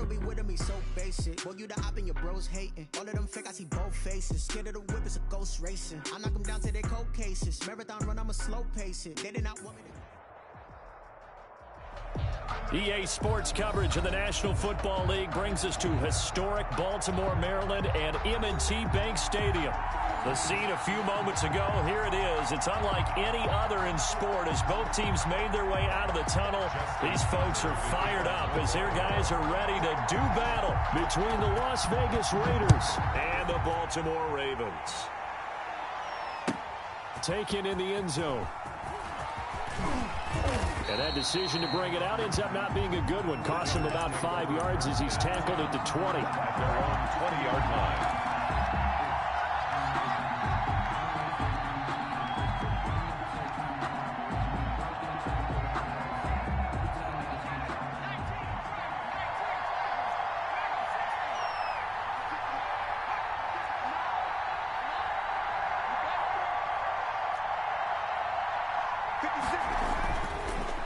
be with me so basic. Boy, you the op and your bros hating. All of them fake, I see both faces. Scared of the whip, it's a ghost racing. I knock them down to their cold cases. Marathon run, I'ma slow pace it. They did not want me to. EA Sports coverage of the National Football League brings us to historic Baltimore, Maryland and M&T Bank Stadium. The scene a few moments ago, here it is. It's unlike any other in sport as both teams made their way out of the tunnel. These folks are fired up as their guys are ready to do battle between the Las Vegas Raiders and the Baltimore Ravens. Taken in the end zone. And that decision to bring it out ends up not being a good one. Cost him about 5 yards as he's tackled at the 20. At their own 20-yard line.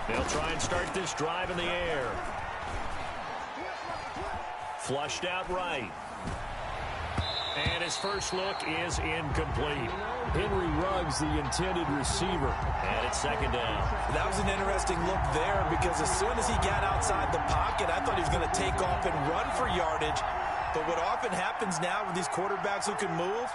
They'll try and start this drive in the air. Flushed out right. And his first look is incomplete. Henry Ruggs, the intended receiver. And it's second down. That was an interesting look there because as soon as he got outside the pocket, I thought he was going to take off and run for yardage. But what often happens now with these quarterbacks who can move,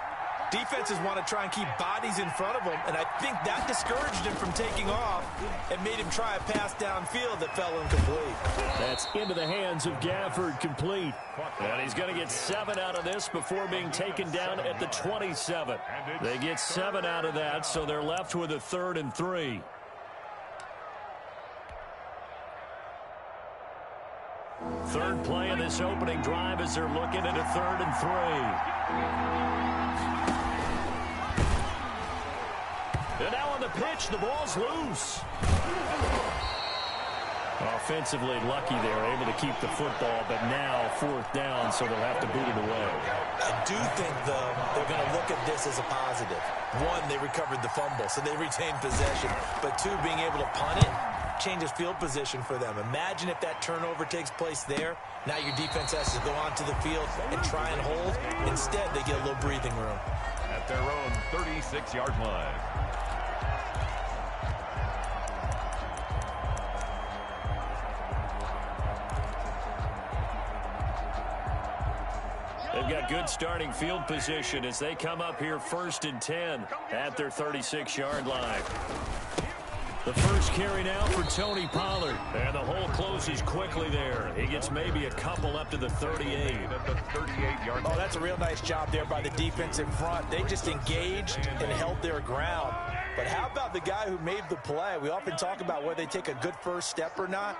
defenses want to try and keep bodies in front of them, and I think that discouraged him from taking off and made him try a pass downfield that fell incomplete. That's into the hands of Gafford, complete. And he's going to get 7 out of this before being taken down at the 27. They get 7 out of that, so they're left with a 3rd and 3. Third play of this opening drive as they're looking at a 3rd and 3. And now on the pitch, the ball's loose. Offensively lucky they're able to keep the football, but now 4th down, so they'll have to boot it away. I do think, though, they're going to look at this as a positive. One, they recovered the fumble, so they retained possession. But two, being able to punt it changes field position for them. Imagine if that turnover takes place there. Now your defense has to go onto the field and try and hold. Instead, they get a little breathing room. At their own 36-yard line. They've got good starting field position as they come up here 1st and 10 at their 36-yard line. The first carry now for Tony Pollard. And the hole closes quickly there. He gets maybe a couple up to the 38. Oh, that's a real nice job there by the defense in front. They just engaged and held their ground. But how about the guy who made the play? We often talk about whether they take a good first step or not.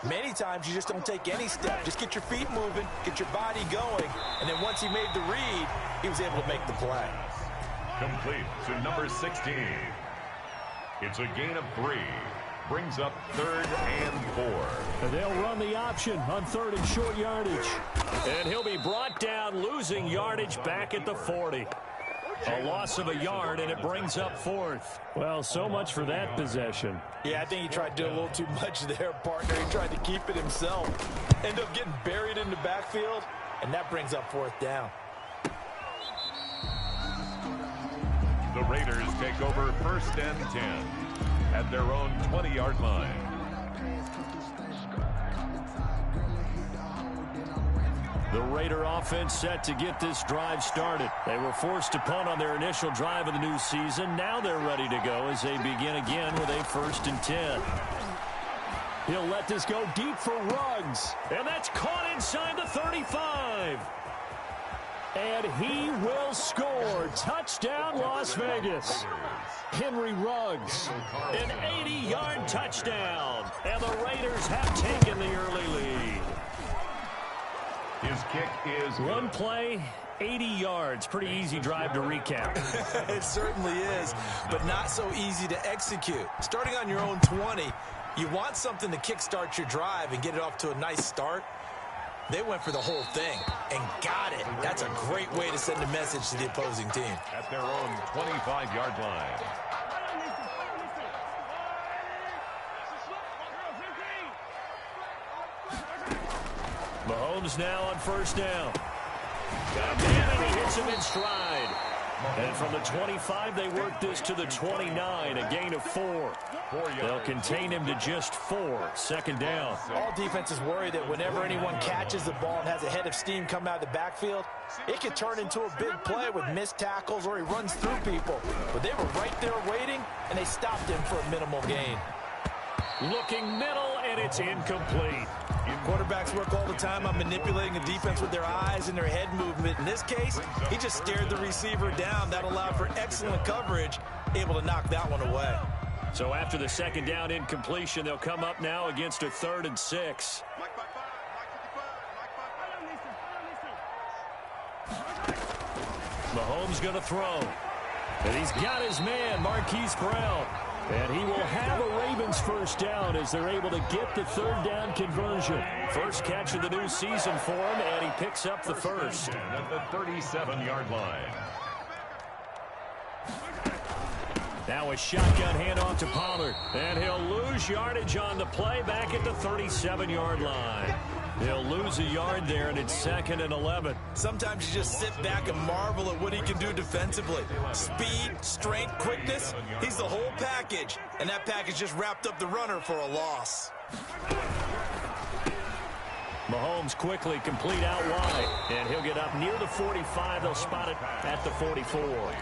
Many times you just don't take any step. Just get your feet moving, get your body going, and then once he made the read, he was able to make the play. Complete to number 16. It's a gain of 3. Brings up 3rd and 4. And they'll run the option on 3rd and short yardage. And he'll be brought down, losing yardage back at the 40. A loss of a yard, and it brings up 4th. Well, so much for that possession. Yeah, I think he tried to do a little too much there, partner. He tried to keep it himself. End up getting buried in the backfield, and that brings up 4th down. The Raiders take over 1st and 10 at their own 20-yard line. The Raider offense set to get this drive started. They were forced to punt on their initial drive of the new season. Now they're ready to go as they begin again with a 1st and 10. He'll let this go deep for Ruggs. And that's caught inside the 35. And he will score. Touchdown, Las Vegas. Henry Ruggs, an 80-yard touchdown. And the Raiders have taken the early lead. His kick is one play, 80 yards. Pretty easy drive to recap. It certainly is, but not so easy to execute. Starting on your own 20, you want something to kickstart your drive and get it off to a nice start. They went for the whole thing and got it. That's a great way to send a message to the opposing team. At their own 25-yard line. Mahomes now on first down. Got a man, and he hits him in stride. And from the 25, they work this to the 29, a gain of 4. They'll contain him to just 4, second down. All defenses worry that whenever anyone catches the ball and has a head of steam come out of the backfield, it can turn into a big play with missed tackles or he runs through people. But they were right there waiting, and they stopped him for a minimal gain. Looking middle, and it's incomplete. Quarterbacks work all the time on manipulating a defense with their eyes and their head movement. In this case, he just stared the receiver down. That allowed for excellent coverage, able to knock that one away. So after the second down incompletion, they'll come up now against a 3rd and 6. Mahomes going to throw. And he's got his man, Marquise Brown. And he will have a Ravens first down as they're able to get the 3rd down conversion. First catch of the new season for him, and he picks up the first. At the 37-yard line. Now a shotgun handoff to Pollard. And he'll lose yardage on the play back at the 37-yard line. He'll lose a yard there, and it's 2nd and 11. Sometimes you just sit back and marvel at what he can do defensively. Speed, strength, quickness, he's the whole package. And that package just wrapped up the runner for a loss. Mahomes quickly complete out wide, and he'll get up near the 45. They'll spot it at the 44.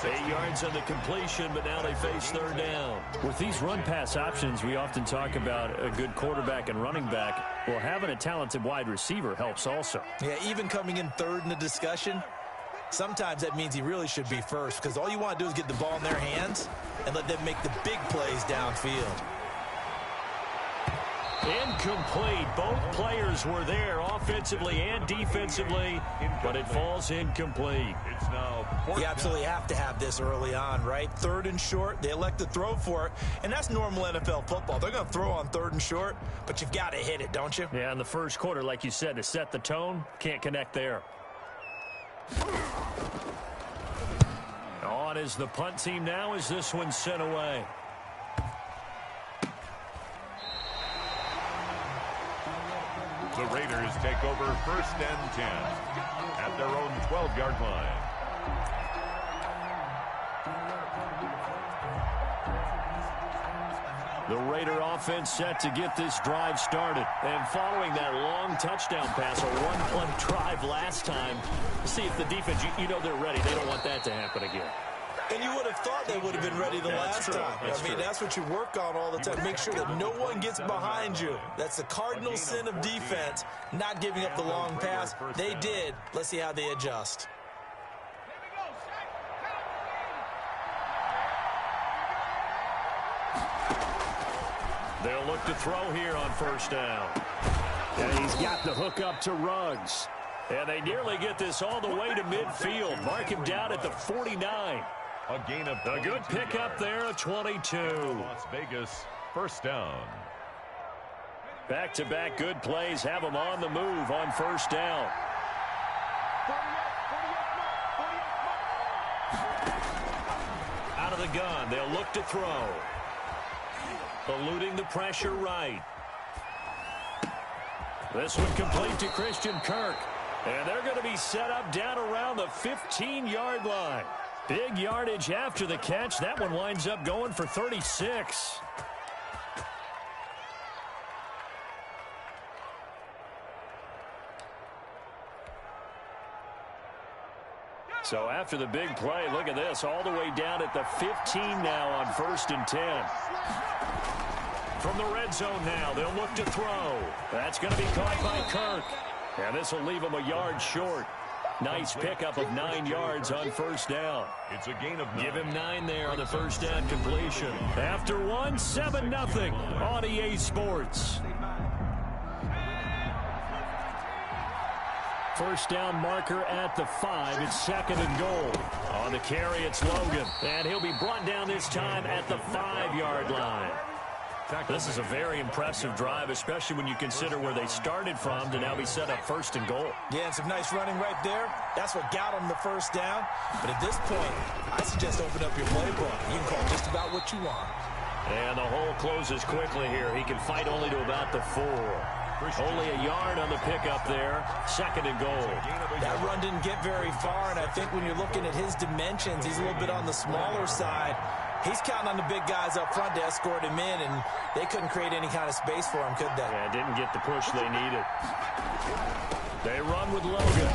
8 yards on the completion, but now they face 3rd down. With these run-pass options, we often talk about a good quarterback and running back. Well, having a talented wide receiver helps also. Yeah, even coming in 3rd in the discussion, sometimes that means he really should be first, because all you want to do is get the ball in their hands and let them make the big plays downfield. Incomplete. Both players were there offensively and defensively, but it falls incomplete. It's now You absolutely have to have this early on, right? 3rd and short, they elect to throw for it, and that's normal NFL football. They're going to throw on 3rd and short, but you've got to hit it, don't you? Yeah, in the first quarter, like you said, to set the tone, can't connect there. On is the punt team now as this one's sent away. The Raiders take over 1st and 10 at their own 12-yard line. The Raider offense set to get this drive started. And following that long touchdown pass, a one-play drive last time, see if the defense, you know they're ready. They don't want that to happen again. And you would have thought they would have been ready the last time. That's what you work on all the time. Make sure that no one gets behind you. That's the cardinal sin of defense, not giving up the long pass. They did. Let's see how they adjust. They'll look to throw here on first down. And he's got the hook up to Ruggs. And they nearly get this all the way to midfield. Mark him down at the 49. A gain of a good pickup there of 22. Las Vegas, first down. Back-to-back good plays have them on the move on first down. Out of the gun, they'll look to throw. Eluding the pressure right. This one complete to Christian Kirk. And they're going to be set up down around the 15-yard line. Big yardage after the catch. That one winds up going for 36. So after the big play, look at this, all the way down at the 15 now on 1st and 10. From the red zone now, they'll look to throw. That's going to be caught by Kirk. And this will leave him a yard short. Nice pickup of 9 yards on first down. It's a gain of 9. Give him 9 there on the first down completion. After one, 7-0 on EA Sports. First down marker at the 5. It's 2nd and goal. On the carry, it's Logan. And he'll be brought down this time at the 5-yard line. This is a very impressive drive, especially when you consider where they started from to now be set up 1st and goal. Yeah, and some nice running right there. That's what got them the first down. But at this point, I suggest open up your playbook. You can call just about what you want. And the hole closes quickly here. He can fight only to about the 4. Only a yard on the pickup there. 2nd and goal. That run didn't get very far, and I think when you're looking at his dimensions, he's a little bit on the smaller side. He's counting on the big guys up front to escort him in, and they couldn't create any kind of space for him, could they? Yeah, didn't get the push they needed. They run with Logan.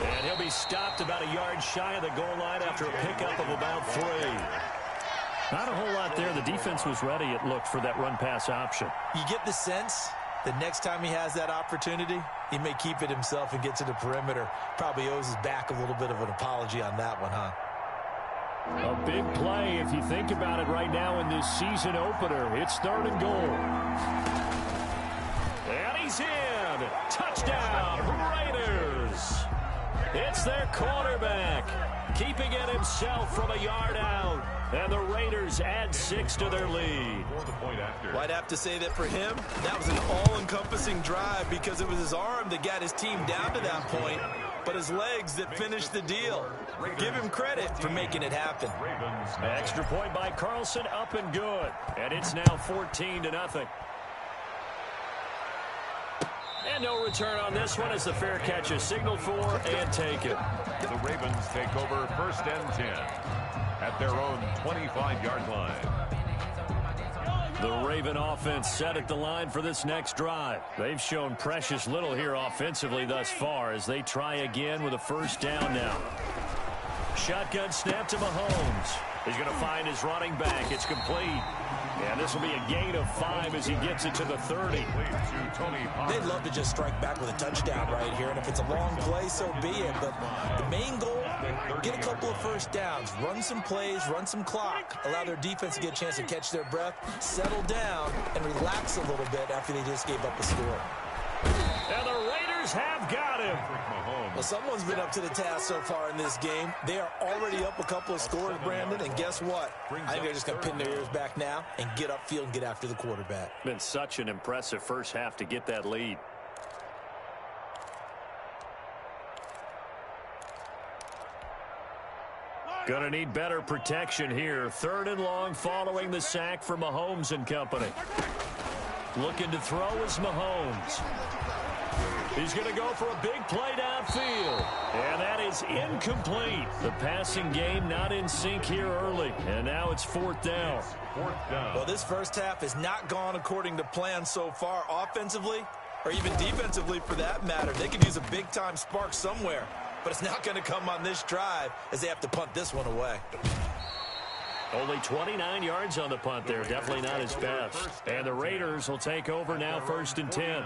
And he'll be stopped about a yard shy of the goal line after a pickup of about 3. Not a whole lot there. The defense was ready, it looked, for that run-pass option. You get the sense that next time he has that opportunity, he may keep it himself and get to the perimeter. Probably owes his back a little bit of an apology on that one, huh? A big play, if you think about it right now in this season opener. It's 3rd and goal. And he's in. Touchdown, Raiders. It's their quarterback, keeping it himself from a yard out. And the Raiders add 6 to their lead. Well, I'd have to say that for him, that was an all-encompassing drive because it was his arm that got his team down to that point, but his legs that finished the deal. Give him credit for making it happen. Extra point by Carlson, up and good. And it's now 14-0. And no return on this one as the fair catch is signaled for and taken. The Ravens take over 1st and 10 at their own 25-yard line. The Raven offense set at the line for this next drive. They've shown precious little here offensively thus far as they try again with a 1st down now. Shotgun snap to Mahomes. He's going to find his running back. It's complete. And this will be a gain of 5 as he gets it to the 30. They'd love to just strike back with a touchdown right here, and if it's a long play, so be it. But the main goal, get a couple of 1st downs, run some plays, run some clock, allow their defense to get a chance to catch their breath, settle down, and relax a little bit after they just gave up the score. And the Raiders have got him. Well, someone's been up to the task so far in this game. They are already up a couple of scores, Brandon, and guess what? I think they're just going to pin their ears back now and get upfield and get after the quarterback. Been such an impressive first half to get that lead. Gonna need better protection here. 3rd and long following the sack for Mahomes and company. Looking to throw is Mahomes. He's going to go for a big play downfield. And that is incomplete. The passing game not in sync here early. And now it's 4th down. Well, this first half has not gone according to plan so far offensively or even defensively for that matter. They could use a big-time spark somewhere, but it's not going to come on this drive as they have to punt this one away. Only 29 yards on the punt there. Definitely not his best. And the Raiders will take over now 1st and 10.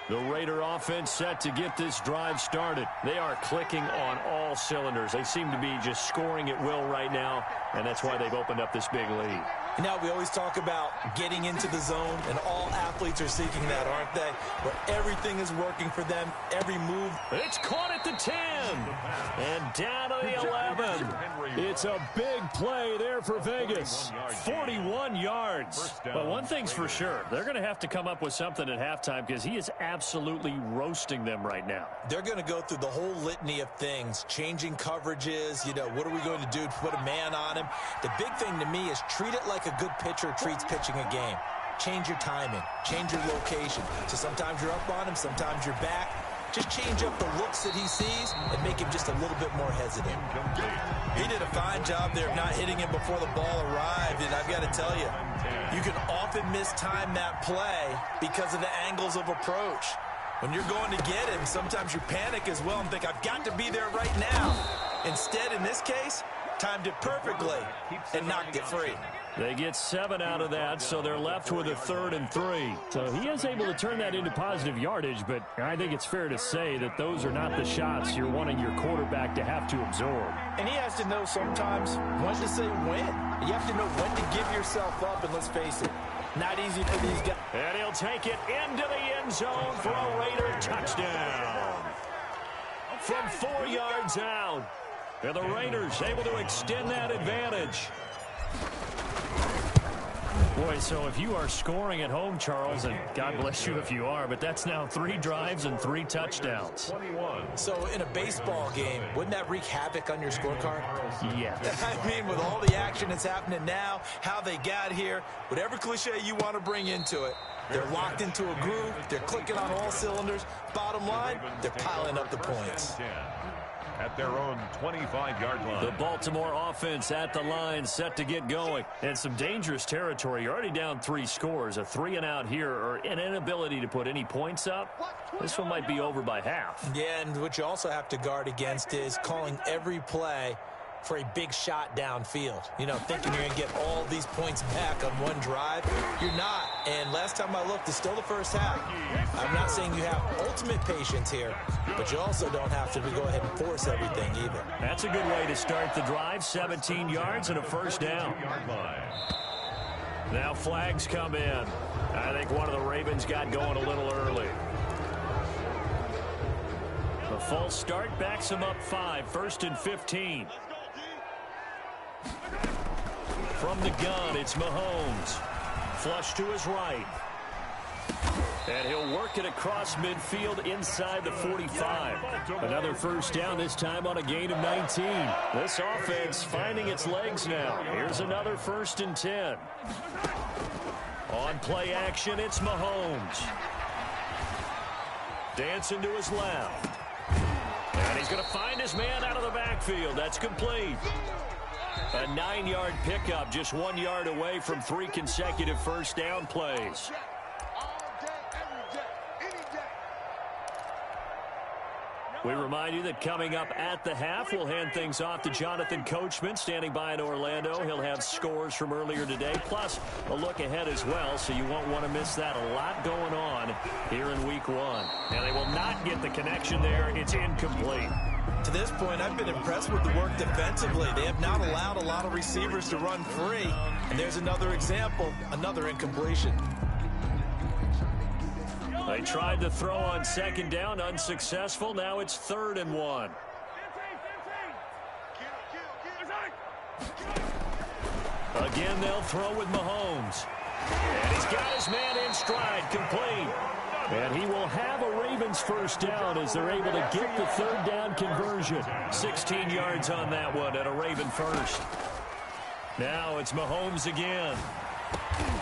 The Raider offense set to get this drive started. They are clicking on all cylinders. They seem to be just scoring at will right now, and that's why they've opened up this big lead. Now, we always talk about getting into the zone, and all athletes are seeking that, aren't they? Where everything is working for them, every move. It's caught at the 10, and down to the 11. It's a big play there for Vegas. 41 yards. But one thing's for sure, they're going to have to come up with something at halftime because he is absolutely roasting them right now. They're going to go through the whole litany of things, changing coverages, what are we going to do to put a man on him? The big thing to me is treat it like a good pitcher treats pitching a game. Change your timing, change your location. So sometimes you're up on him, sometimes you're back. Just change up the looks that he sees and make him just a little bit more hesitant. He did a fine job there of not hitting him before the ball arrived, and I've got to tell you, you can often mistime that play because of the angles of approach. When you're going to get him, sometimes you panic as well and think, I've got to be there right now. Instead, in this case, timed it perfectly and knocked it free. They get 7 out of that, so they're left with a 3rd and 3. So he is able to turn that into positive yardage, but I think it's fair to say that those are not the shots you're wanting your quarterback to have to absorb. And he has to know sometimes when to say when. You have to know when to give yourself up, and let's face it, not easy for these guys. And he'll take it into the end zone for a Raider touchdown. From 4 yards out, and the Raiders able to extend that advantage. Boy, so if you are scoring at home, Charles, and God bless you if you are, but that's now 3 drives and 3 touchdowns. 21. So in a baseball game, wouldn't that wreak havoc on your scorecard? Yes. I mean, with all the action that's happening now, how they got here, whatever cliche you want to bring into it, they're locked into a groove, they're clicking on all cylinders. Bottom line, they're piling up the points. At their own 25-yard line. The Baltimore offense at the line, set to get going. And some dangerous territory. You're already down 3 scores. A 3-and-out here, or an inability to put any points up. This one might be over by half. Yeah, and what you also have to guard against is calling every play for a big shot downfield. You know, thinking you're going to get all these points back on one drive. You're not. And last time I looked, it's still the first half. I'm not saying you have ultimate patience here, but you also don't have to go ahead and force everything either. That's a good way to start the drive. 17 yards and a first down. Now flags come in. I think one of the Ravens got going a little early. The false start backs them up 5. 1st and 15. From the gun, it's Mahomes. Flush to his right. And he'll work it across midfield inside the 45. Another first down, this time on a gain of 19. This offense finding its legs now. Here's another 1st and 10. On play action, it's Mahomes. Dancing to his left. And he's going to find his man out of the backfield. That's complete. A 9-yard pickup, just 1 yard away from 3 consecutive first down plays. We remind you that coming up at the half, we'll hand things off to Jonathan Coachman, standing by in Orlando. He'll have scores from earlier today, plus a look ahead as well, so you won't want to miss that. A lot going on here in Week 1. And they will not get the connection there. It's incomplete. To this point, I've been impressed with the work defensively. They have not allowed a lot of receivers to run free. And there's another example, another incompletion. They tried to throw on 2nd down, unsuccessful. Now it's 3rd and 1. Again, they'll throw with Mahomes. And he's got his man in stride, complete. And he will have a Ravens first down as they're able to get the 3rd down conversion. 16 yards on that one and a Raven first. Now it's Mahomes again.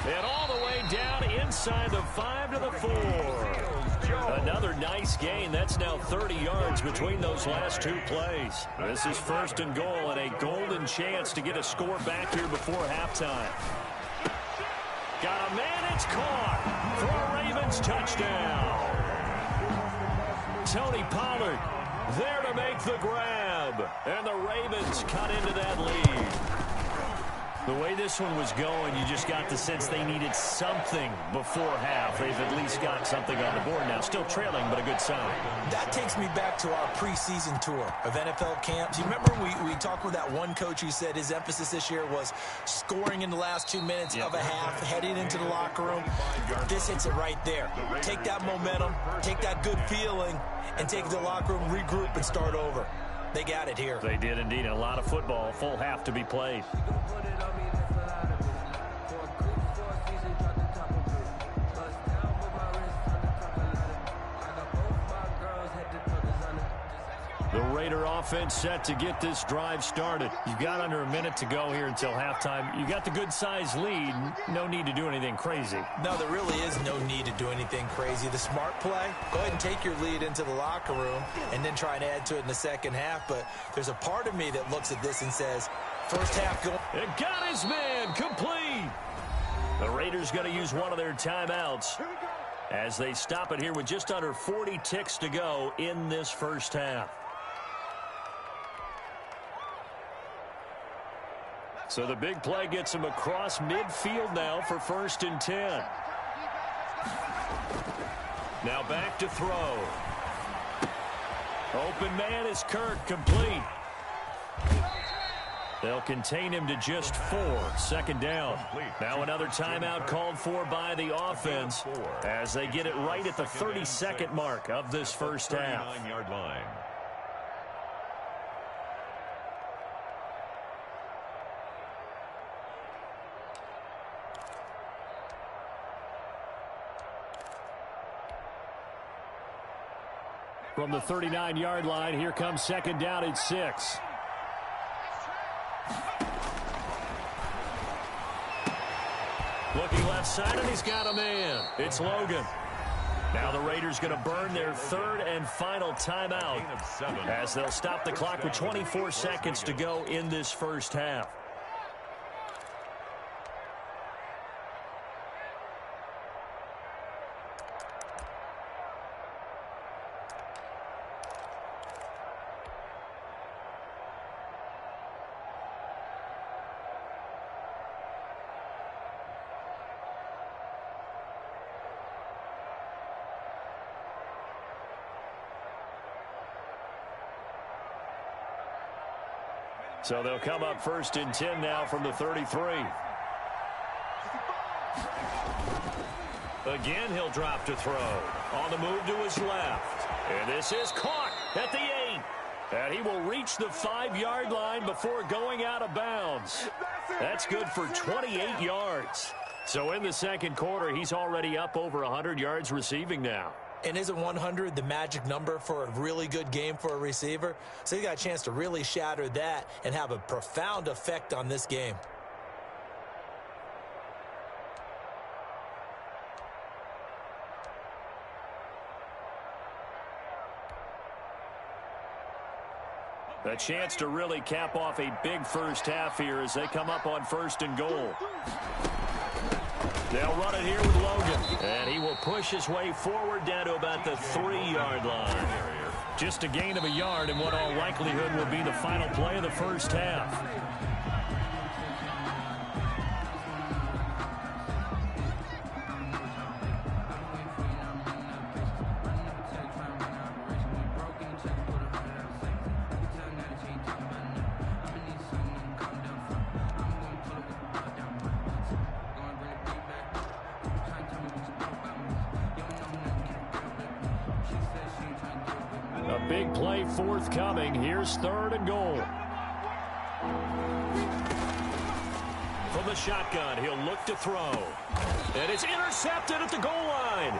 And all the way down inside the 5 to the 4. Another nice gain. That's now 30 yards between those last 2 plays. This is 1st and goal and a golden chance to get a score back here before halftime. Got a man, it's caught for a Ravens touchdown. Tony Pollard there to make the grab. And the Ravens cut into that lead. The way this one was going, you just got the sense they needed something before half. They've at least got something on the board now. Still trailing, but a good sign. That takes me back to our preseason tour of NFL camps. You remember we talked with that one coach who said his emphasis this year was scoring in the last 2 minutes of a half, heading into the locker room. This hits it right there. Take that momentum, take that good feeling, and take it to the locker room, regroup, and start over. They got it here. They did indeed. A lot of football, full half to be played. The Raider offense set to get this drive started. You've got under a minute to go here until halftime. You got the good-sized lead. No need to do anything crazy. No, there really is no need to do anything crazy. The smart play, go ahead and take your lead into the locker room and then try and add to it in the second half. But there's a part of me that looks at this and says, first half going. It got his man complete. The Raiders going to use one of their timeouts as they stop it here with just under 40 ticks to go in this first half. So the big play gets him across midfield now for 1st and 10. Now back to throw. Open man is Kirk, complete. They'll contain him to just 4. 2nd down. Now another timeout called for by the offense as they get it right at the 32nd mark of this first half. 39-yard line. From the 39-yard line, here comes second down at 6. Looking left side, and he's got a man. It's Logan. Now the Raiders going to burn their third and final timeout as they'll stop the clock with 24 seconds to go in this first half. So they'll come up first and 10 now from the 33. Again, he'll drop to throw. On the move to his left. And this is caught at the 8. And he will reach the 5-yard line before going out of bounds. That's good for 28 yards. So in the second quarter, he's already up over 100 yards receiving now. And isn't 100 the magic number for a really good game for a receiver? So he got a chance to really shatter that and have a profound effect on this game. A chance to really cap off a big first half here as they come up on first and goal. They'll run it here with Logan. And he will push his way forward down to about the 3-yard line. Just a gain of a yard in what all likelihood will be the final play of the first half. Big play forthcoming. Here's third and goal. From the shotgun, he'll look to throw. And it's intercepted at the goal line.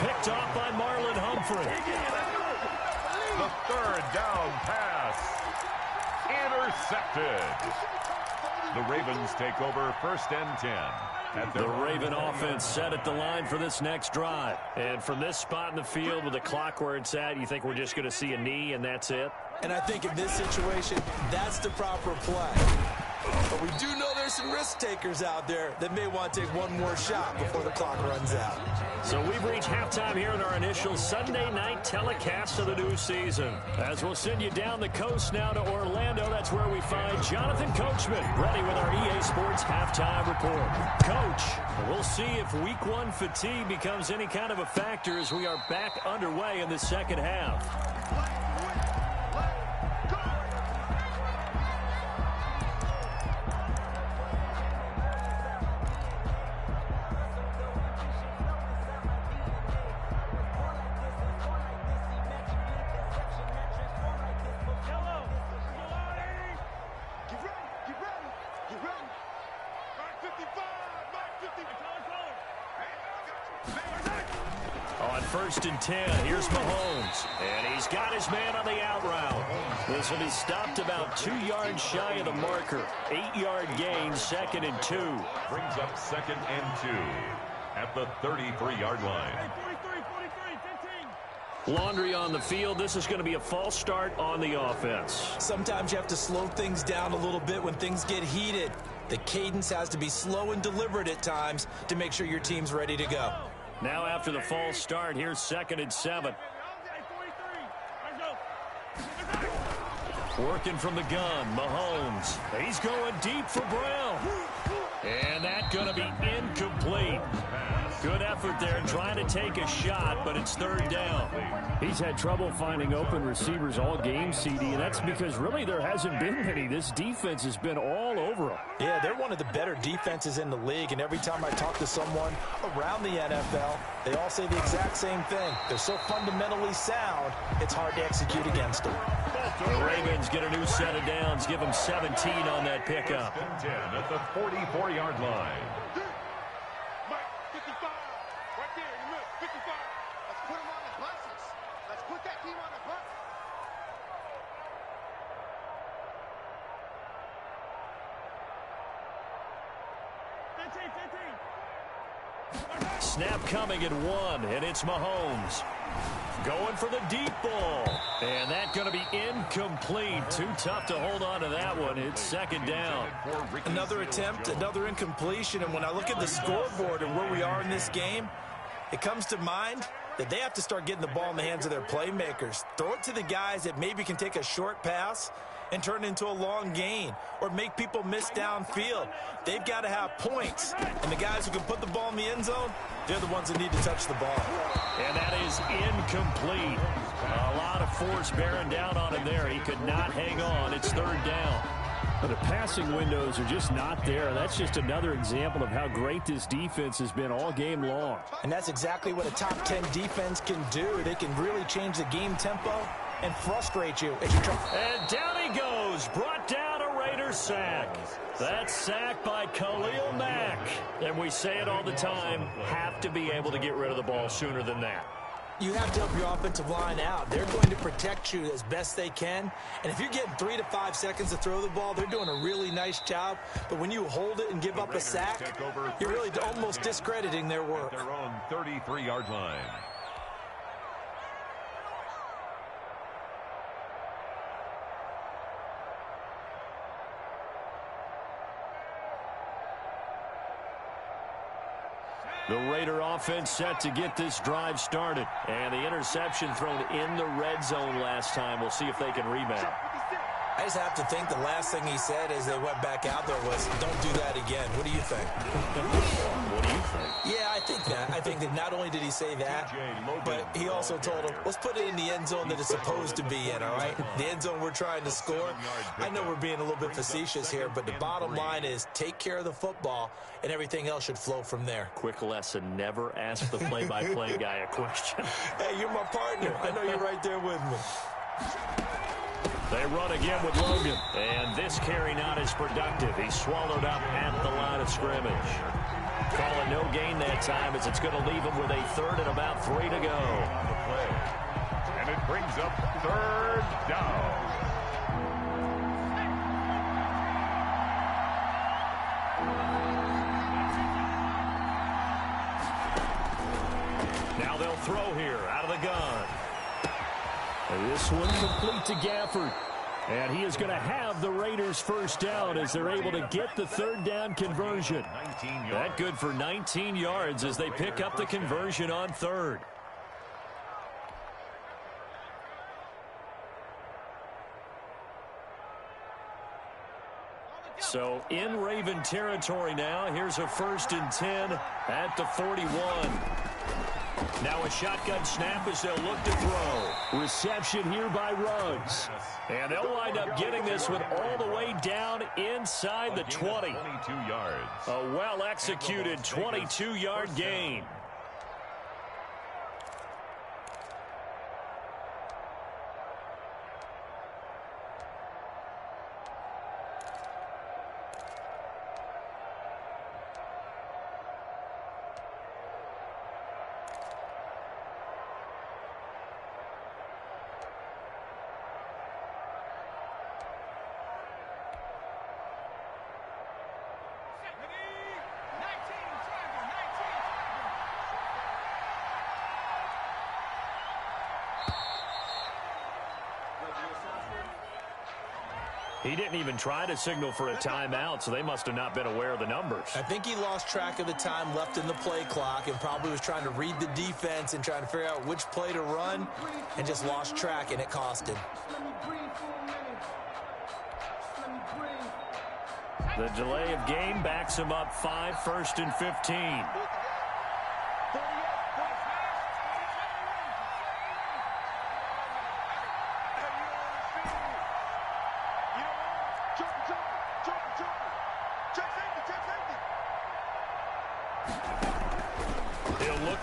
Picked off by Marlon Humphrey. The third down pass. Intercepted. The Ravens take over first and 10. The Raven offense set at the line for this next drive. And from this spot in the field with the clock where it's at, you think we're just going to see a knee and that's it? And I think in this situation, that's the proper play. But we do know there's some risk takers out there that may want to take one more shot before the clock runs out. So we've reached halftime here in our initial Sunday night telecast of the new season. As we'll send you down the coast now to Orlando, that's where we find Jonathan Coachman ready with our EA Sports halftime report. Coach, we'll see if week one fatigue becomes any kind of a factor as we are back underway in the second half. First and 10, here's Mahomes, and he's got his man on the out route. This will be stopped about 2 yards shy of the marker. 8-yard gain, second and 2. Brings up second and 2 at the 33-yard line. Laundry on the field. This is going to be a false start on the offense. Sometimes you have to slow things down a little bit when things get heated. The cadence has to be slow and deliberate at times to make sure your team's ready to go. Now after the false start, here's second and 7. Working from the gun, Mahomes. He's going deep for Brown. And that's going to be incomplete. Good effort there trying to take a shot, but it's third down. He's had trouble finding open receivers all game, CD, and that's because really there hasn't been many. This defense has been all over them. Yeah, they're one of the better defenses in the league, and every time I talk to someone around the NFL, they all say the exact same thing. They're so fundamentally sound, it's hard to execute against them. The Ravens get a new set of downs, give them 17 on that pickup. 10 at the 44-yard line. Let's put them on the buses. Let's put that team on the bus. Snap coming at 1, and it's Mahomes. Going for the deep ball. And that's going to be incomplete. Too tough to hold on to that one. It's second down. Another attempt, another incompletion. And when I look at the scoreboard and where we are in this game, it comes to mind that they have to start getting the ball in the hands of their playmakers. Throw it to the guys that maybe can take a short pass and turn it into a long gain or make people miss downfield. They've got to have points. And the guys who can put the ball in the end zone, they're the ones that need to touch the ball. And that is incomplete. A lot of force bearing down on him there. He could not hang on. It's third down. But the passing windows are just not there. That's just another example of how great this defense has been all game long. And that's exactly what a top 10 defense can do. They can really change the game tempo and frustrate you as you try. And down he goes. Brought down a Raider sack. That's sacked by Khalil Mack. And we say it all the time, have to be able to get rid of the ball sooner than that. You have to help your offensive line out. They're going to protect you as best they can. And if you're getting 3 to 5 seconds to throw the ball, they're doing a really nice job. But when you hold it and give up a sack, you're really almost discrediting their work. Their own 33-yard line. The Raider offense set to get this drive started. And the interception thrown in the red zone last time. We'll see if they can rebound. I just have to think the last thing he said as they went back out there was, don't do that again. What do you think? What do you think? Yeah, I think that. I think that not only did he say that, but he also told him, let's put it in the end zone that it's supposed to be in, all right? The end zone we're trying to score. I know we're being a little bit facetious here, but the bottom line is take care of the football, and everything else should flow from there. Quick lesson, never ask the play-by-play guy a question. Hey, you're my partner. I know you're right there with me. They run again with Logan, and this carry not as productive. He's swallowed up at the line of scrimmage. Calling no gain that time as it's going to leave him with a third and about 3 to go. And it brings up third down. Now they'll throw here out of the gun. And this one complete to Gafford. And he is going to have the Raiders first down as they're able to get the third down conversion. That good for 19 yards as they pick up the conversion on third. So in Raven territory now. Here's a 1st and 10 at the 41. Now a shotgun snap as they'll look to throw. Reception here by Ruggs. And they'll wind up getting this one all the way down inside the 20. 22 yards. A well-executed 22-yard gain. He didn't even try to signal for a timeout, so they must have not been aware of the numbers. I think he lost track of the time left in the play clock and probably was trying to read the defense and trying to figure out which play to run and just lost track, and it cost him. The delay of game backs him up 5, 1st and 15.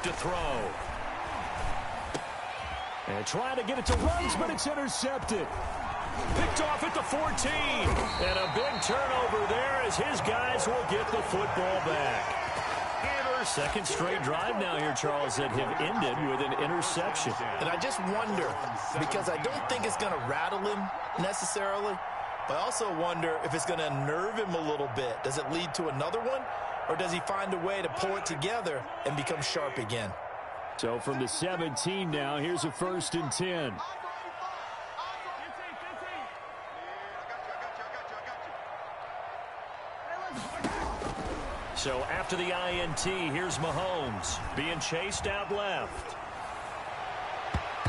To throw. And trying to get it to Ruggs, but it's intercepted. Picked off at the 14. And a big turnover there as his guys will get the football back. are. Second straight drive now here, Charles, that have ended with an interception. And I just wonder, because I don't think it's going to rattle him necessarily, but I also wonder if it's going to unnerve him a little bit. Does it lead to another one, or does he find a way to pull it together and become sharp again? So from the 17 now, here's a 1st and 10. So after the INT, here's Mahomes being chased out left.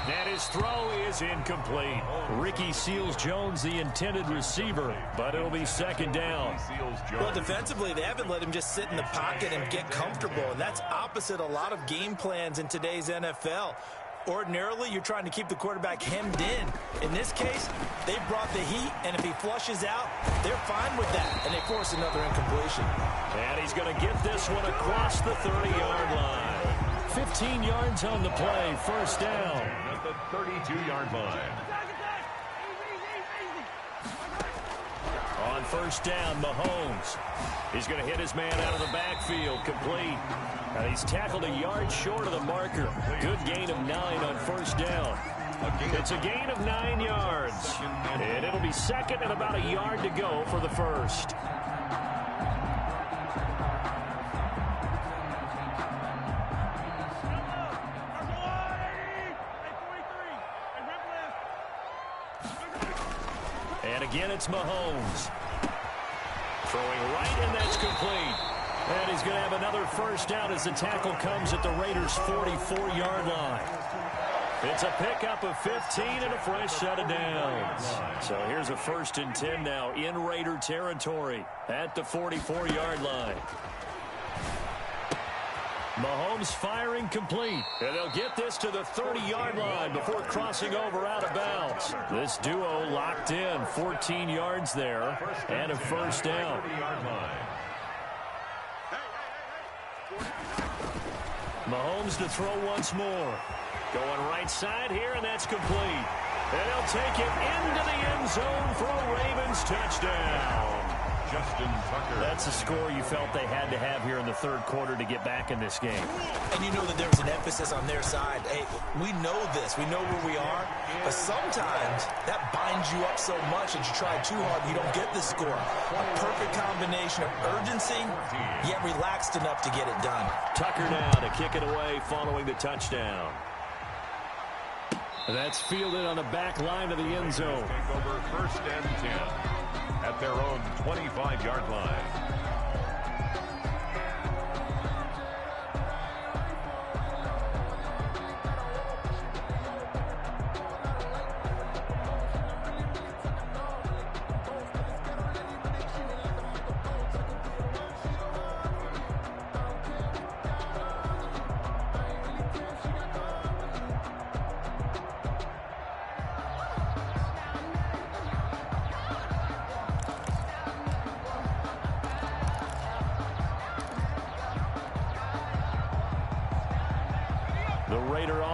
And his throw is incomplete. Ricky Seals-Jones, the intended receiver, but it'll be 2nd down. Well, defensively, they haven't let him just sit in the pocket and get comfortable, and that's opposite a lot of game plans in today's NFL. Ordinarily, you're trying to keep the quarterback hemmed in. In this case, they brought the heat, and if he flushes out, they're fine with that, and they force another incompletion. And he's going to get this one across the 30-yard line. 15 yards on the play, 1st down. At the 32-yard line. On 1st down, Mahomes. He's going to hit his man out of the backfield, complete. And he's tackled a yard short of the marker. Good gain of 9 on 1st down. It's a gain of 9 yards. And it'll be 2nd and about a yard to go for the 1st. And again, it's Mahomes. Throwing right, and that's complete. And he's going to have another 1st down as the tackle comes at the Raiders' 44-yard line. It's a pickup of 15 and a fresh set of downs. So here's a 1st and 10 now in Raider territory at the 44-yard line. Mahomes firing complete. And they'll get this to the 30-yard line before crossing over out of bounds. This duo locked in, 14 yards there, and a 1st down. Mahomes to throw once more. Going right side here, and that's complete. And he'll take it into the end zone for a Ravens touchdown. Justin Tucker. That's a score you felt they had to have here in the 3rd quarter to get back in this game. And you know that there's an emphasis on their side. Hey, we know this. We know where we are. But sometimes that binds you up so much that you try too hard and you don't get the score. A perfect combination of urgency, yet relaxed enough to get it done. Tucker now to kick it away following the touchdown. That's fielded on the back line of the end zone. Take over 1st and 10 at their own 25-yard line.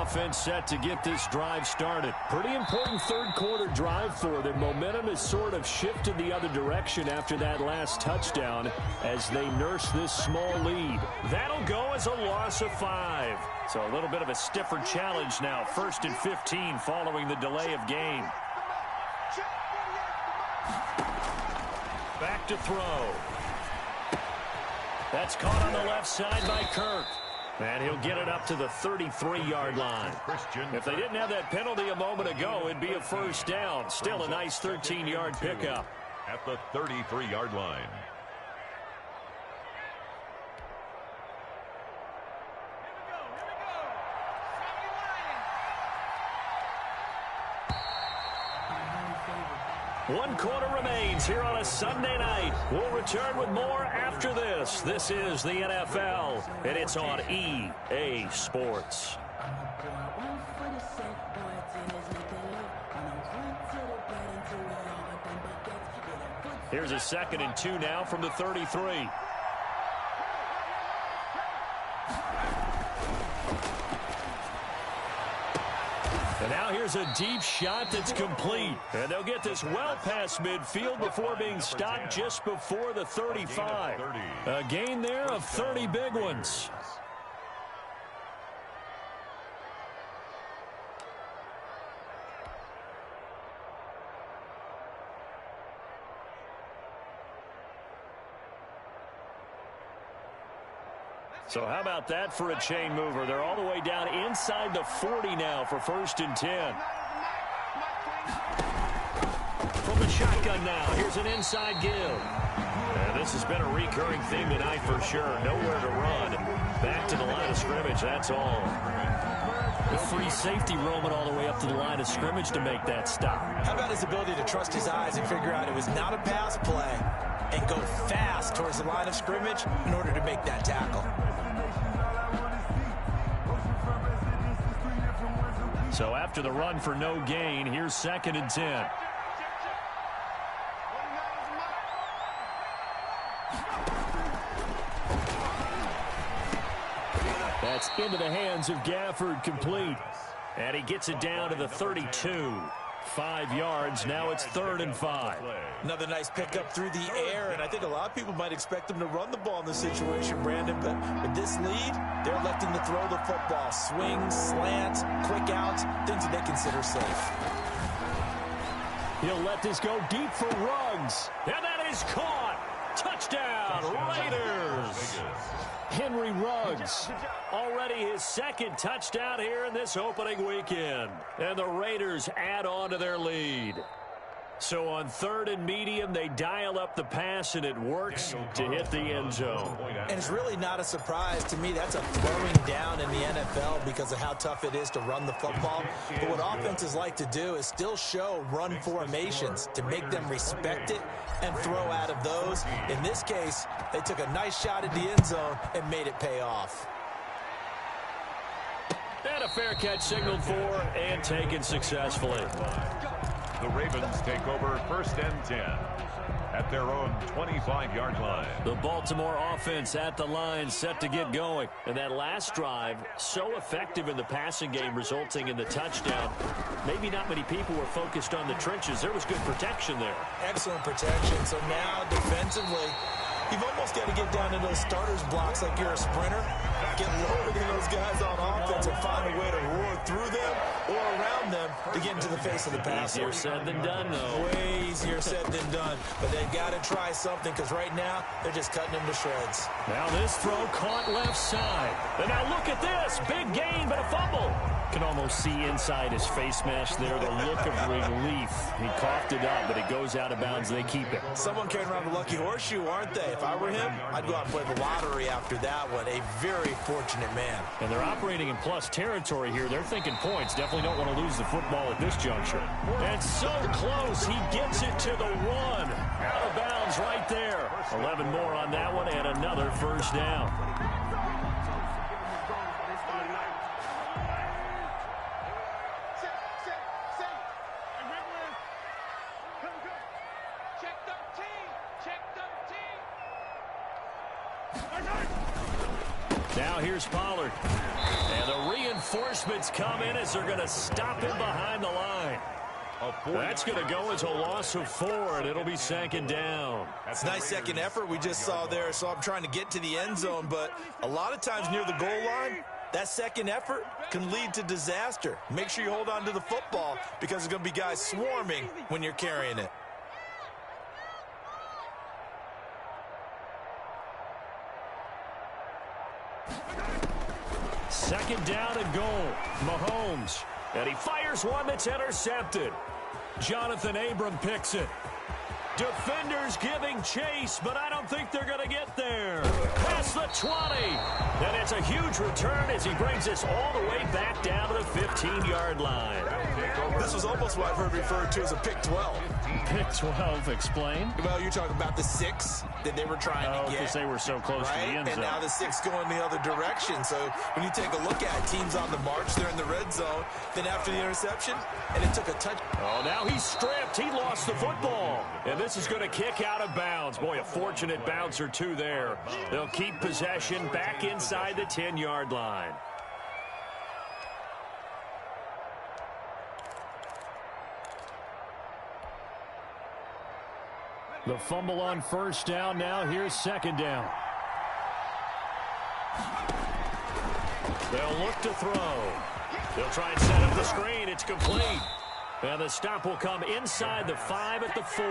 Offense set to get this drive started. Pretty important 3rd quarter drive for them. Momentum has sort of shifted the other direction after that last touchdown as they nurse this small lead. That'll go as a loss of 5. So a little bit of a stiffer challenge now. 1st and 15 following the delay of game. Back to throw. That's caught on the left side by Kirk. And he'll get it up to the 33-yard line. If they didn't have that penalty a moment ago, it'd be a 1st down. Still a nice 13-yard pickup. At the 33-yard line. One quarter remains here on a Sunday night. We'll return with more after this. This is the NFL, and it's on EA Sports. Here's a 2nd and 2 now from the 33. Now here's a deep shot that's complete. And they'll get this well past midfield before being stopped just before the 35. A gain there of 30 big ones. So how about that for a chain mover? They're all the way down inside the 40 now for 1st and 10. From the shotgun now, here's an inside give. And this has been a recurring theme tonight for sure. Nowhere to run. Back to the line of scrimmage, that's all. The free safety roaming all the way up to the line of scrimmage to make that stop. How about his ability to trust his eyes and figure out it was not a pass play and go fast towards the line of scrimmage in order to make that tackle. So after the run for no gain, here's 2nd and 10. That's into the hands of Gafford, complete. And he gets it down to the 32. 5 yards. Now it's 3rd and 5. Another nice pickup through the air, and I think a lot of people might expect them to run the ball in this situation, Brandon, but with this lead, they're electing to throw the football. Swings, slants, quick outs, things that they consider safe. He'll let this go deep for Ruggs. And that is caught. Touchdown, Raiders. Henry Ruggs, already his 2nd touchdown here in this opening weekend. And the Raiders add on to their lead. So on 3rd and medium, they dial up the pass, and it works to hit the end zone. And it's really not a surprise to me. That's a throwing down in the NFL because of how tough it is to run the football. But what offenses like to do is still show run formations to make them respect it and throw out of those. In this case, they took a nice shot at the end zone and made it pay off. And a fair catch signaled for and taken successfully. The Ravens take over 1st and 10 at their own 25-yard line. The Baltimore offense at the line, set to get going. And that last drive, so effective in the passing game, resulting in the touchdown. Maybe not many people were focused on the trenches. There was good protection there. Excellent protection. So now, defensively, you've almost got to get down to those starters blocks like you're a sprinter. Get lower than those guys on offense and find a way to roar through them or around them to get into the face of the passer. Easier said than done, though. Way easier said than done. But they've got to try something because right now they're just cutting them to shreds. Now this throw caught left side. And now look at this. Big gain, but a fumble. Can almost see inside his face mask there the look of relief. He coughed it up, but it goes out of bounds. They keep it. Someone carrying around the lucky horseshoe, aren't they? If I were him, I'd go out and play the lottery after that one. A very fortunate man. And they're operating in plus territory here. They're thinking points. Definitely don't want to lose the football at this juncture. And so close. He gets it to the 1. Out of bounds right there. 11 more on that one and another 1st down. Now here's Pollard. And the reinforcements come in as they're going to stop him behind the line. That's going to go as a loss of 4, and it'll be 2nd down. That's a nice second effort we just saw there. So I'm trying to get to the end zone, but a lot of times near the goal line, that second effort can lead to disaster. Make sure you hold on to the football because there's going to be guys swarming when you're carrying it. Second down and goal. Mahomes. And he fires one that's intercepted. Jonathan Abram picks it. Defenders giving chase, but I don't think they're going to get there. Past the 20. And it's a huge return as he brings us all the way back down to the 15-yard line. This was almost what I've heard referred to as a pick 12. Pick 12, explain. Well, you're talking about the 6 that they were trying to get. Because they were so close to the end zone. And now the 6 going the other direction. So when you take a look at teams on the march, they're in the red zone. Then after the interception, and it took a touch. Oh, now he's stripped. He lost the football. And this is going to kick out of bounds. Boy, a fortunate bounce or two there. They'll keep possession back inside the 10-yard line. The fumble on first down. Now here's second down. They'll look to throw. They'll try and set up the screen. It's complete. And the stop will come inside the 5 at the 4.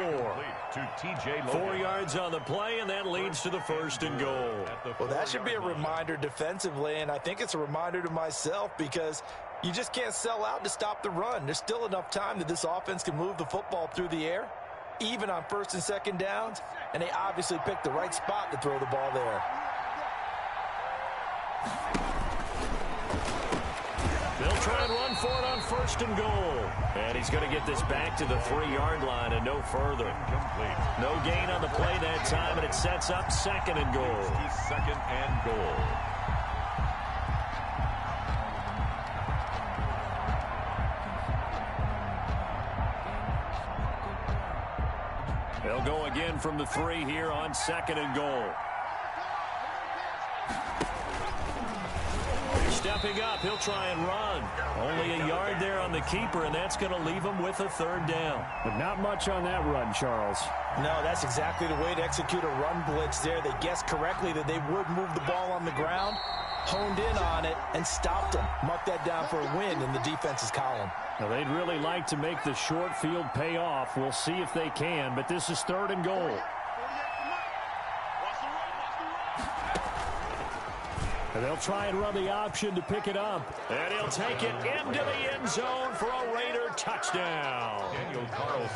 To TJ 4 yards on the play, and that leads to the first and goal. Well, that should be a reminder defensively, and I think it's a reminder to myself because you just can't sell out to stop the run. There's still enough time that this offense can move the football through the air, even on first and second downs, and they obviously picked the right spot to throw the ball there. They'll try and run for it on first and goal. And he's going to get this back to the 3-yard line and no further. No gain on the play that time, and it sets up second and goal. Second and goal. They'll go again from the 3 here on second and goal. Stepping up, he'll try and run. Only a yard there on the keeper, and that's going to leave him with a third down. But not much on that run, Charles. No, that's exactly the way to execute a run blitz there. They guessed correctly that they would move the ball on the ground, honed in on it, and stopped them. Mark that down for a win in the defense's column. Now, they'd really like to make the short field pay off. We'll see if they can, but this is third and goal. And they'll try and run the option to pick it up. And he'll take it into the end zone for a Raider touchdown.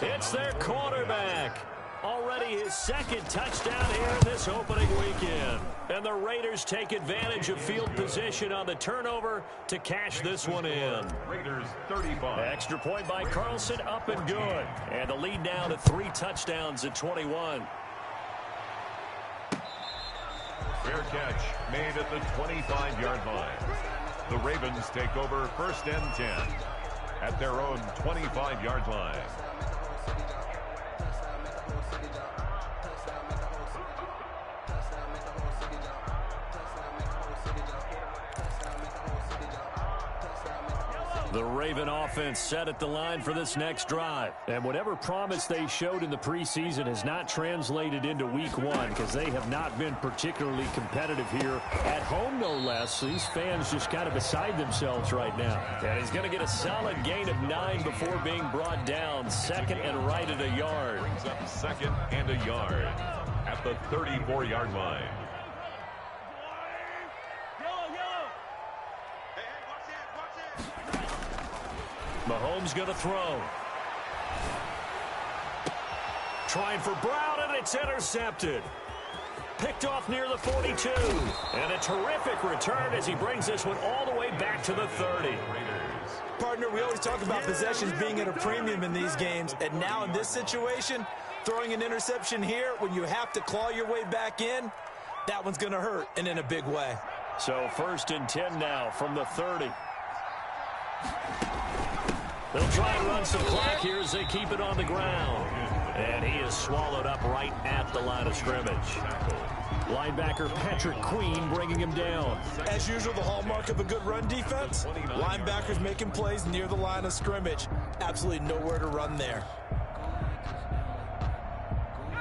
It's their quarterback. Already his second touchdown here in this opening weekend. And the Raiders take advantage of field position on the turnover to cash this one in. Raiders 35. Extra point by Carlson, up and good. And the lead now to 3 touchdowns at 21. Fair catch made at the 25-yard line. The Ravens take over first and 10 at their own 25-yard line. The Raven offense set at the line for this next drive. And whatever promise they showed in the preseason has not translated into week 1 because they have not been particularly competitive here at home, no less. These fans just kind of beside themselves right now. And he's going to get a solid gain of 9 before being brought down. Second and right at a yard. Brings up second and a yard at the 34-yard line. Mahomes going to throw. Trying for Brown, and it's intercepted. Picked off near the 42. And a terrific return as he brings this one all the way back to the 30. Partner, we always talk about possessions being at a premium in these games. And now in this situation, throwing an interception here when you have to claw your way back in, that one's going to hurt, and in a big way. So first and 10 now from the 30. They'll try and run some clock here as they keep it on the ground. And he is swallowed up right at the line of scrimmage. Linebacker Patrick Queen bringing him down. As usual, the hallmark of a good run defense, linebackers making plays near the line of scrimmage. Absolutely nowhere to run there.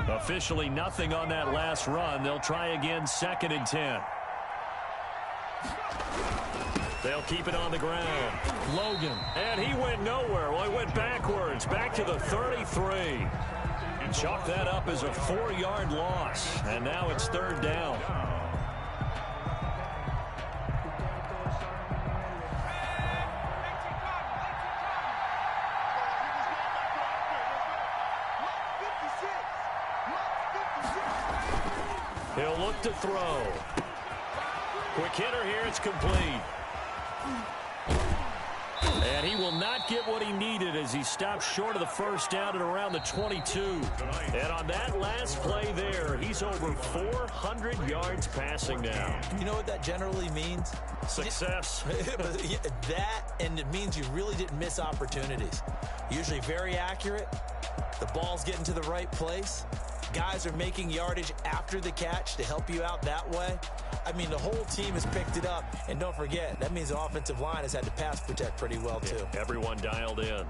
Officially nothing on that last run. They'll try again second and 10. They'll keep it on the ground. Logan. And he went nowhere. Well, he went backwards. Back to the 33. Chalk that up as a 4-yard loss. And now it's third down. He'll look to throw. Quick hitter here. It's complete. And he will not get what he needed as he stopped short of the first down at around the 22. And on that last play there, he's over 400 yards passing now. You know what that generally means? Success. That, and it means you really didn't miss opportunities. Usually very accurate. The ball's getting to the right place. Guys are making yardage after the catch to help you out that way. I mean, the whole team has picked it up. And don't forget, that means the offensive line has had to pass protect pretty well, too. Everyone dialed in.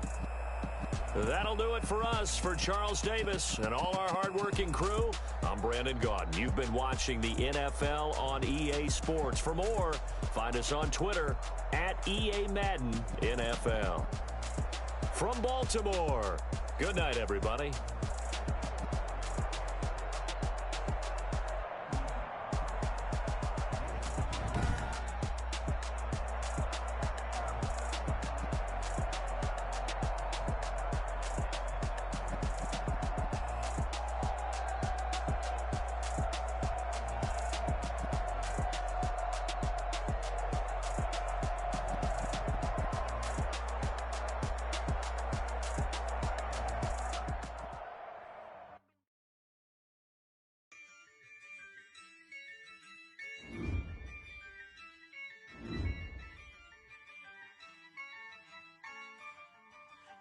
That'll do it for us. For Charles Davis and all our hardworking crew, I'm Brandon Gaudin. You've been watching the NFL on EA Sports. For more, find us on Twitter at EA Madden NFL. From Baltimore, good night, everybody.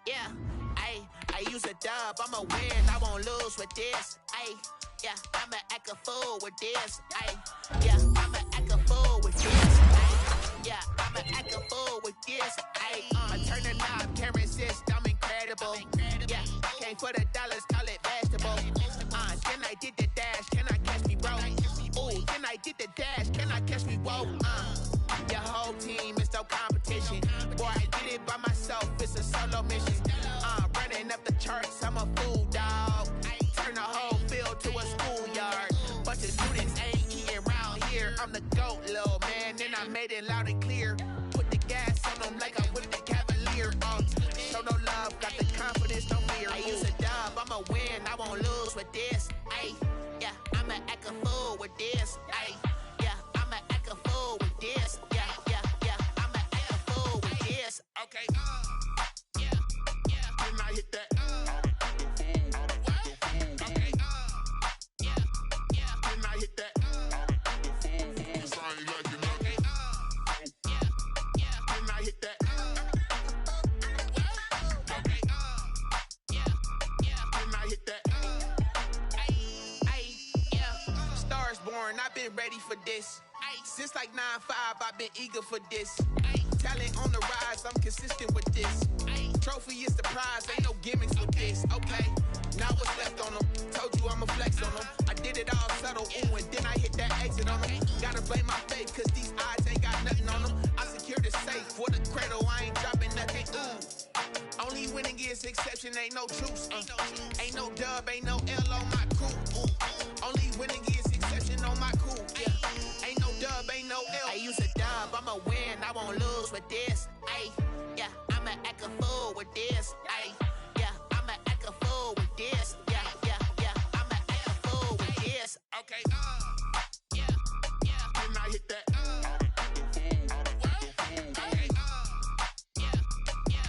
Yeah, I use a dub, I'ma win, I won't lose with this. Yeah, I'ma act a fool with this. Yeah, I'ma act a fool with this. Yeah, I'ma act a fool with this. I turn the knob, Karen says I'm incredible. Yeah, came for the dollars, call it vegetable. Then I did the dash, can I catch me, bro? Ooh, then I did the dash, can I catch me, whoa? Your whole team is no competition. Boy, I did it by myself, it's a solo mission. Running up the charts, I'm a fool, dog. Turn the whole field to a schoolyard. Bunch of students ain't eating around here. I'm the GOAT, little man, and I made it loud and clear. Put the gas on them like I'm with the Cavalier. Show no love, got the confidence, no fear. I use a dub, I'ma win, I won't lose with this. Yeah, I'ma act a fool with this. Yeah, I'ma act a fool with this. Yeah, I'ma act a fool with this. Okay, yeah, then I hit that. Okay, yeah, then I hit that. Cause I ain't like it, okay, yeah, then I hit that. Okay, yeah, then I hit that. Yeah, stars born, I've been ready for this. Since like 9-5, I've been eager for this. Talent on the rise, I'm consistent with this. Trophy is the prize, ain't no gimmicks with this. Okay, now what's left on them? Told you I'ma flex on them. I did it all subtle, ooh, and then I hit that exit on them. Gotta blame my faith, cause these odds ain't got nothing on them. I secured the safe for the cradle, I ain't dropping nothing, ooh. Only winning is exception, ain't no truce. Ain't no dub, ain't no L on my crew. Only winning is exception on my crew. Yeah, ain't no dub, ain't no L. I use a dub, I'ma win, I won't lose with this. Yeah, I'ma act a fool with this. Yeah, I'ma act a fool with this. Yeah, I'ma act a fool with this. Okay, yeah, then I hit that. Okay, yeah,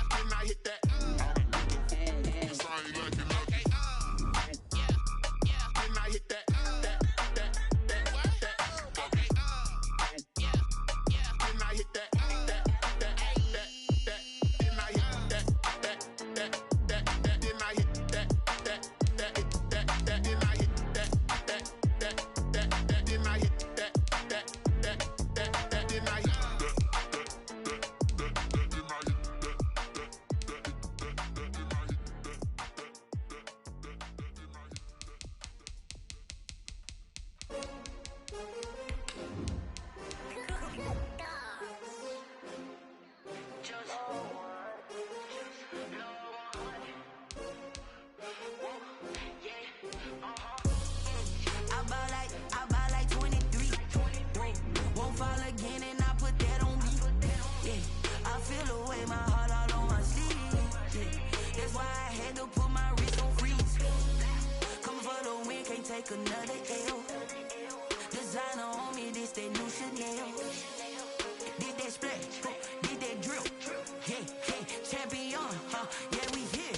then I hit that. Cause I ain't like it, okay, yeah, then I hit that. Okay, yeah, then I hit that. I buy like 23. Won't fall again and I put that on me. Yeah, I feel the way, my heart all on my sleeve. Yeah, that's why I had to put my wrist on freeze. Coming for the win, can't take another L. Designer on me, this that new Chanel. Did that splash, did that drill. Yeah, champion, yeah, we here.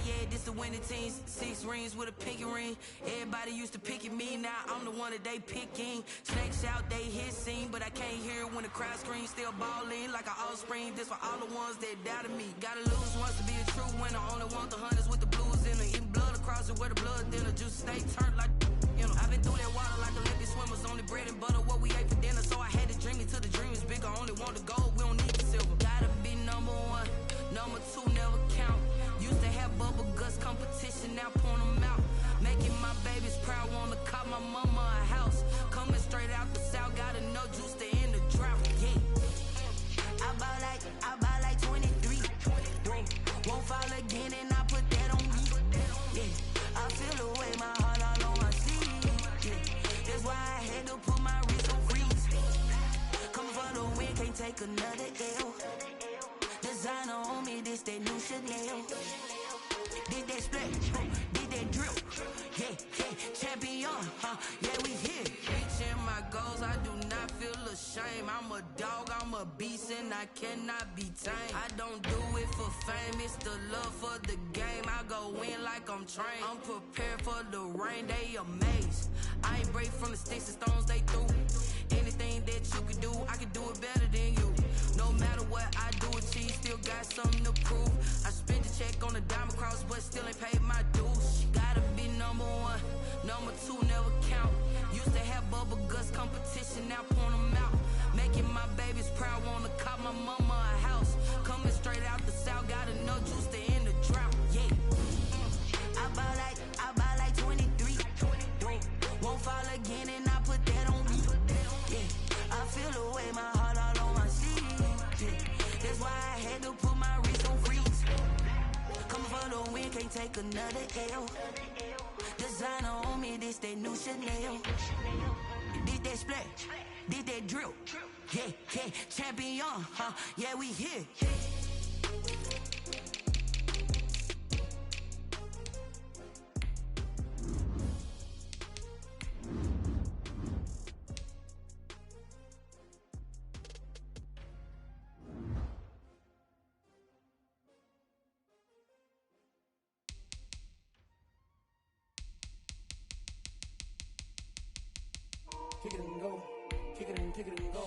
Yeah, this the winning team. 6 rings with a pinky ring. Everybody used to pick at me, now I'm the one that they picking. Snakes out, they hit scene, but I can't hear it when the crowd screams. Still balling like an offspring. This for all the ones that doubted me. Gotta lose once to be a true winner. Only want the hunters with the blues in it. Eating blood across it where the blood thinner. Juice stay turned like, you know. I've been through that water like Olympic swimmers. Only bread and butter, what we ate for dinner. So I had to dream it till the dream is bigger. Only want the gold, we don't need the silver. Gotta be number 1, number 2 never count. Used to have another L. Designer on me, this that new Chanel. Did that split, did that drill. Yeah, champion, yeah, we here. Reaching my goals, I do not feel ashamed. I'm a dog, I'm a beast, and I cannot be tamed. I don't do it for fame, it's the love for the game. I go in like I'm trained. I'm prepared for the rain, they amazed. I ain't break from the sticks and stones they threw. Anything that you can do, I can do it better than you. No matter what I do, achieve, still got something to prove. I spent the check on the diamond cross, but still ain't paid my dues. Gotta be number one, number two never count. Used to have bubble guts competition, now point them out. Making my babies proud, wanna cop my mama a house. Coming straight out the south, got enough juice to end the drought. Yeah, I buy like 23. Won't fall again, and I put that on me. Yeah, I feel the way, my heart all on my sleeve. Yeah, that's why I had to put my wrist on freeze. Coming for the win, can't take another L. Designer on me, this that new Chanel. Did that split, did that drill. Yeah, champion, yeah, we here. Kick it and go, kick it and go.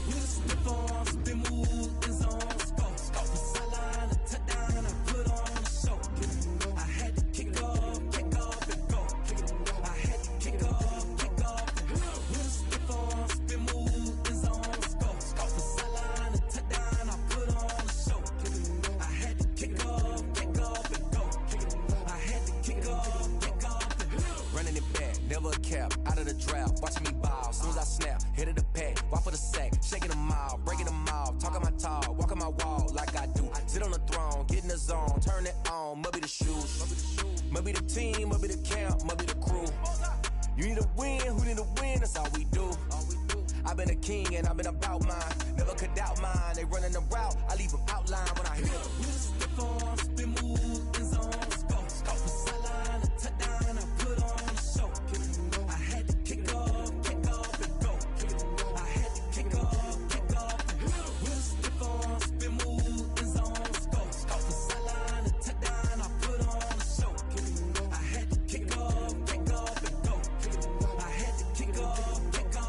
With a stiff arm, spin move, is on scope. The sideline, a touchdown, I put on the show. I had to kick off and go. I had to kick off and go. With a stiff arm, spin move, is on scope. The sideline, a touchdown, I put on the show. I had to kick off and go. I had to kick off and go. Running it back, never a cap, out of the drought, watching me ball. Soon as I snap, hit of the pack, walk for the sack, shaking them out, breaking them off, talking my talk, walking my wall like I do. Sit on the throne, get in the zone, turn it on, must be the shoes, must be the team, must be the camp, must be the crew. You need a win, who need a win, that's all we do. I've been a king and I've been about mine, never could doubt mine. They running the route, I leave them outline when I hit them. With a stiff arm, spin move, is on scope. The sideline, a touchdown, I put on the show. I had to kick off and go. I had to kick off and go. With a stiff arm, spin move, is on scope. The sideline, a touchdown, I put on the show. I had to kick off and go. I had to kick off and go.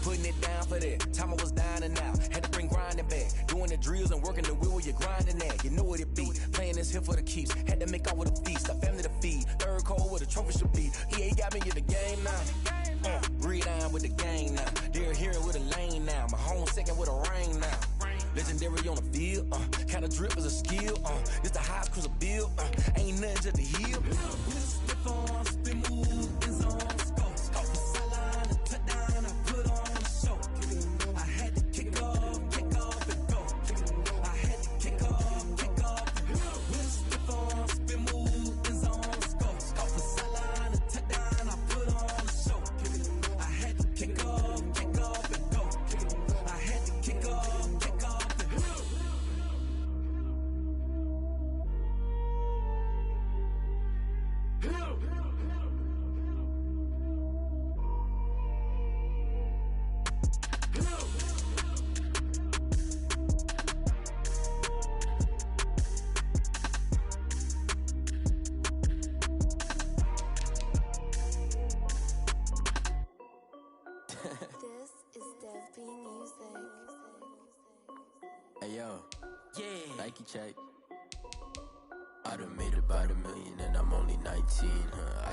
Putting it down for that, time I was down and out, had to bring grinding back, doing the drills and working the wheel where you're grinding at, you know what it be, playing this here for the keeps, had to make out with a feast, a family to feed, third cold where the trophy should be, EA got me in the game now, breathe down with the game now, they're here with a lane now, my home second with a rain now, legendary on the field, kinda drip is a skill, this the highest cruiser bill, ain't nothing to the hill. With a stiff arm, spin move, is on scope. The sideline, a touchdown, I put on the show. I had to kick off and go. I had to kick off and go. With a stiff arm, spin move, is on scope. The sideline, a touchdown, I put on the show. I had to kick off and go. I had to kick off and go. This is Dev B Music. Hey yo, Yeah. Nike check. I done made about $1 million and I'm only 19,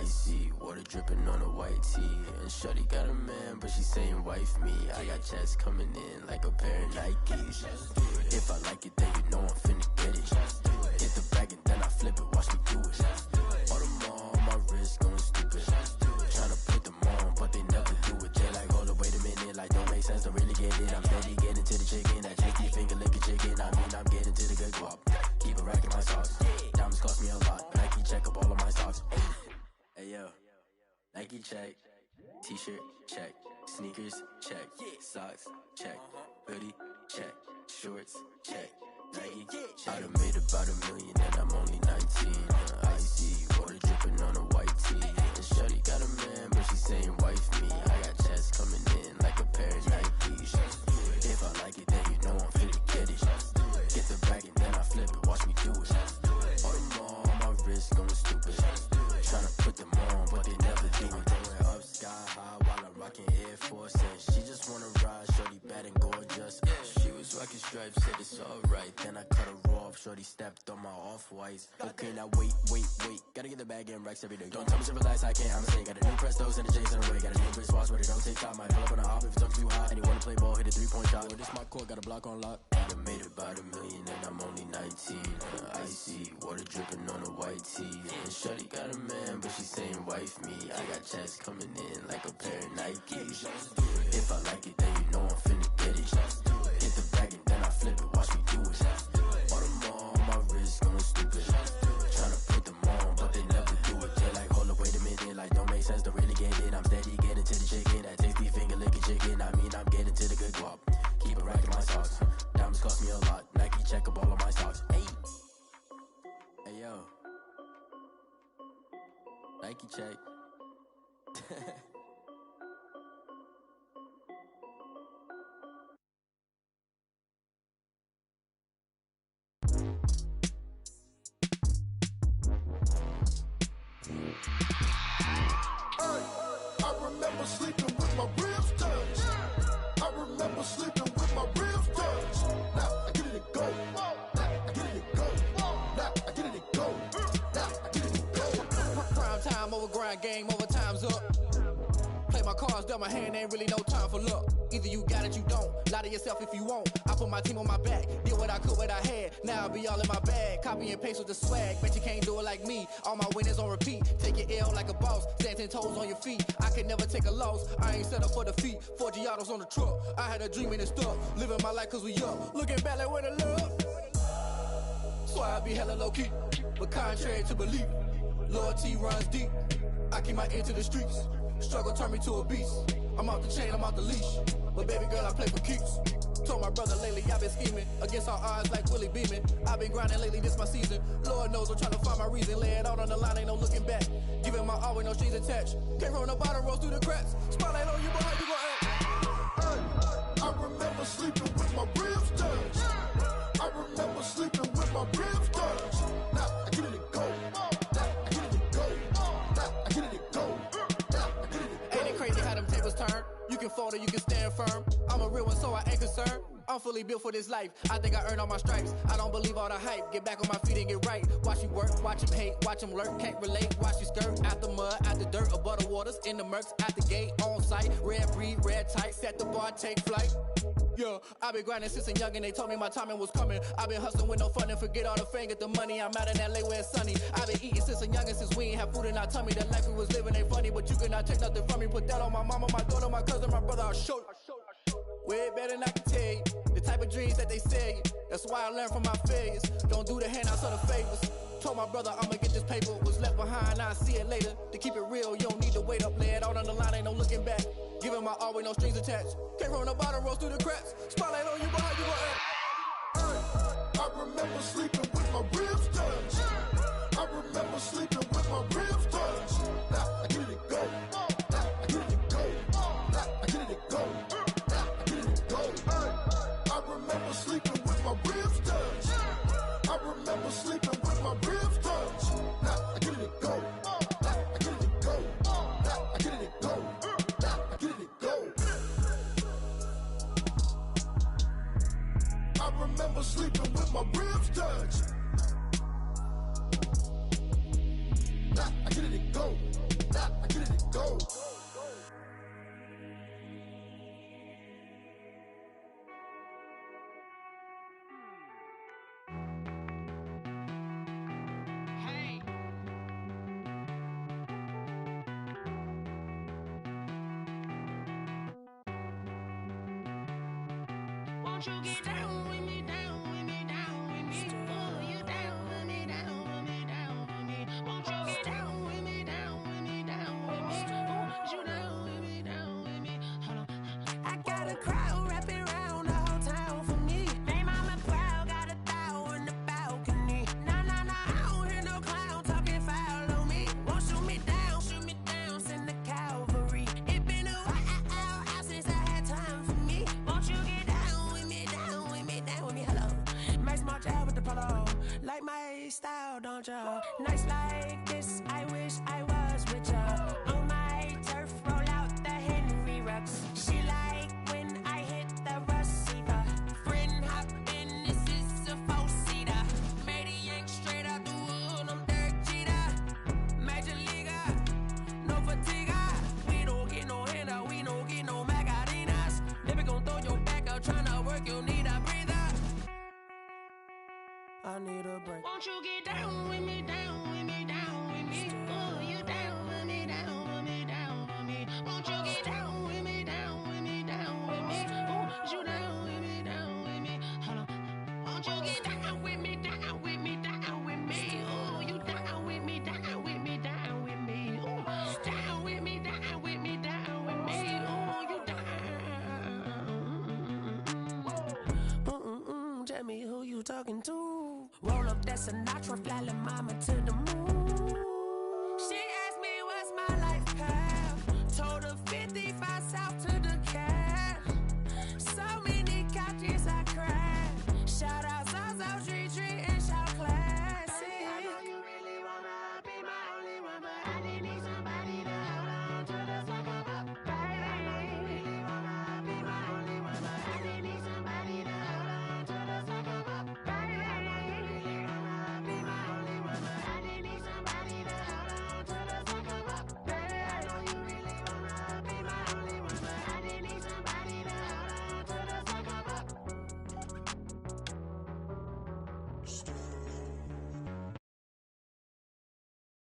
icy, water dripping on a white tee. And shorty got a man, but she saying wife me. I got checks coming in like a pair of Nikes. If I like it, then you know I'm finna get it. Hit the bag and then I flip it, watch me do it. All the more on my wrist going stupid. Tryna put them on, but they never do it. They like, hold up, wait a minute, like don't make sense, don't really get it. I'm steady getting to the chicken, that cheeky finger licking chicken. I mean, I'm getting to the good guap. Keep a rack in my socks. Diamonds cost me a lot. Nike check up all of my socks. Hey yo, Nike check, t-shirt check, Sneakers, check. Socks, check. Hoodie, check. Shorts, check. Nike, I done made about $1 million and I'm only 19. Icy, water dripping on a white tee. And shorty got a man, but she saying wife me. I got checks coming in like a pair of Nikes. If I like it, then you know I'm finna get it. Get the bag and then I flip it, watch me do it. On them all, my wrist going stupid. Tryna put them on, but they never do it. Going up sky high while I'm rocking Air Force. And she just wanna ride, shorty bad and gorgeous. She was rocking stripes, said it's alright. Then I cut her off, shorty stepped on my off-whites. Okay, now wait. Gotta get the bag and racks every day. Don't tell me to relax, I can't, I'm saying. Got a new Prestos and a J's in the way. Got a new wrist watch, but it don't take time. Might pull up on a hop if it's talking too hot. And you wanna play ball, hit a 3-point shot. Well, this my court, got a block on lock. I done made about $1 million and I'm only 19. Icy, water dripping on a white tee. And shorty got a man, but she saying wife me. I got checks coming in like a pair of Nikes. If I like it, then you know I'm finna get it. Hit the bag and then I flip it, watch me do it. On them all, my wrist going stupid. Tryna put them on, but they never do it. They're like, hold up, wait a minute, like don't make sense to really get it. I'm steady getting to the chicken, that tasty finger licking chicken. I mean, I'm getting to the good guap. Keep it racking my socks. Diamonds cost me a lot. Nike check up all of my stocks. Hey yo, Nike check. I remember sleeping with my ribs touched. I remember sleeping with my ribs touched. Now I get it to go. Now I get it to go. Now I get it to go. Now I get it to go. Prime time over grind game, over time's up. Play my cards, dealt my hand, ain't really no time for luck. Either you got it, you don't. Lie to yourself if you won't. I put my team on my back, did what I could, what I had. Now I be all in my bag, copy and paste with the swag. Bet you can't do it like me. All my winners on repeat. Take your L like a boss, stand 10 toes on your feet. I could never take a loss. I ain't set up for defeat. 4 Giottos on the truck. I had a dream and it stuck. Living my life cause we up. Looking back like where the love. So I be hella low key, but contrary to belief, loyalty runs deep. I keep my ear to the streets. Struggle turned me to a beast. I'm out the chain, I'm out the leash. But baby girl, I play for keeps. Told my brother lately, I've been scheming against all odds like Willie Beeman. I've been grinding lately, this my season. Lord knows I'm trying to find my reason. Lay it out on the line, ain't no looking back. Giving my all with no strings attached. Came from the bottom, rose through the cracks. Spotlight on you, but how you gon' act? I remember sleeping with my ribs touched. I remember sleeping with my ribs touched. Now I get it to go. Now I get it to go. Now I get it to go. Now I get it to go. Ain't it crazy how them tables turn? You can fold or you can stand firm. I'm a real one, so I ain't concerned. I'm fully built for this life. I think I earned all my stripes. I don't believe all the hype. Get back on my feet and get right. Watch you work, watch him hate, watch him lurk. Can't relate, watch you skirt. Out the mud, out the dirt, above the waters, in the murks, out the gate, on site. Red breed, red tight, set the bar, take flight. Yeah, I been grinding since a young and they told me my timing was coming. I been hustling with no fun and forget all the fame, get the money. I'm out in LA where it's sunny. I been eating since a young and since we ain't have food in our tummy. The life we was living ain't funny, but you cannot take nothing from me. Put that on my mama, my daughter, my cousin, my brother, I'll show you. Way better than I can tell you. The type of dreams that they sell you. That's why I learned from my failures. Don't do the handouts or the favors. Told my brother I'ma get this paper. Was left behind, I'll see it later. To keep it real, you don't need to wait up. Lay it out on the line, ain't no looking back. Giving my all with no strings attached. Came from the bottom, rose through the cracks. Spotlight on you, but how you gon' act? I remember sleeping with my ribs touched. I remember sleeping with my ribs touched. Now I get it to go. Now I get it to go. Now I get it to go. Now I get it to go. I remember sleeping with my ribs touched. I remember sleeping with my ribs touched. Now I get it to go. Now I get it to go. Now I get it to go. Now I get it to go. I remember sleeping with my ribs touched. Now I get it to go. Now I get it to go. Won't you get down with me, down with me, down with me? Oh, you down with me, down with me, down with me. Won't you get down with me, down with me, down with me? Oh, you down with me, down with me? Hold on. follow. Like my style, don't ya? Nights like this, I wish I was with ya. On my turf, roll out the Henry Rux. She like when I hit the receiver. Friend hop in, this is a four-seater. Made a yank straight out the wood, I'm Derek Jeter. Major leaguer, no fatigue. We don't get no handout, we don't get no Macarinas. Never gon' throw your back out, tryna work, you need a breather. I need a break. Won't you get down with me, down with me, down with me? Oh, you down with me, down with me, down with me. Won't you get down with me, down with me, down with me? Oh, you down with me, down with me. Hold on. Won't you get down with me, down with me, down with me? Oh, you down with me, down with me, down with me. Oh, down with me, down with me, down with me. Oh, you down. Tell me who you talking to. Roll up that Sinatra, fly la mama to the moon. She asked me what's my life path. Told her 55 south to the cat. So many couches I cried. Shout out South Street and shout classic. I know you really wanna be my only one, but I didn't need somebody to hold on to the sucker up, baby. I know you really wanna be my only one, but I didn't need somebody to hold on to the sucker up, baby. I know you really wanna be my only one, but I didn't need somebody to hold on to the sucker up, baby. I know you really wanna be my only one, but I didn't need somebody to hold on to the sucker up.